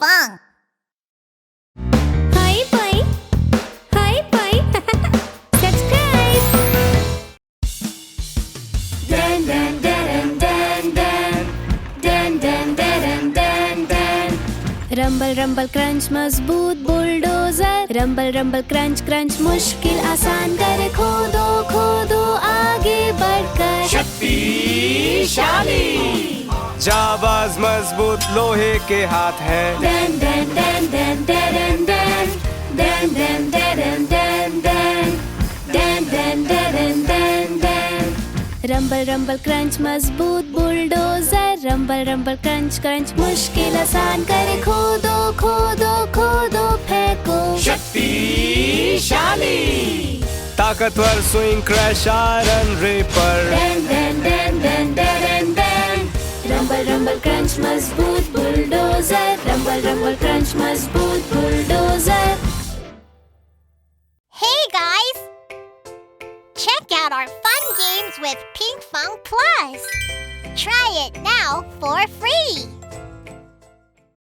Pinkfong. Hi, bye. Hi, bye. Subscribe. Dan dan dan dan dan dan dan dan dan dan. Rumble rumble crunch मजबूत bulldozer. Rumble rumble crunch crunch मुश्किल आसान करे. खोदो खोदो आगे बढ़कर. शक्तिशाली जाबाज मजबूत लोहे के हाथ है. Dan dan dan dan dan dan dan dan dan dan dan dan dan dan dan dan. Rumble rumble crunch मजबूत bulldozer. Rumble rumble crunch crunch मुश्किल आसान करे. खोदो खोदो खोदो फेंको. शक्तिशाली ताकतवर स्विंग क्रैश आयरन रे पर. Dan dan dan dan dan dan. Rumble rumble crunch मजबूत बुलडोजर. Rumble rumble crunch मजबूत bulldozer. Hey guys! Check out our fun games with Pinkfong Plus. Try it now for free.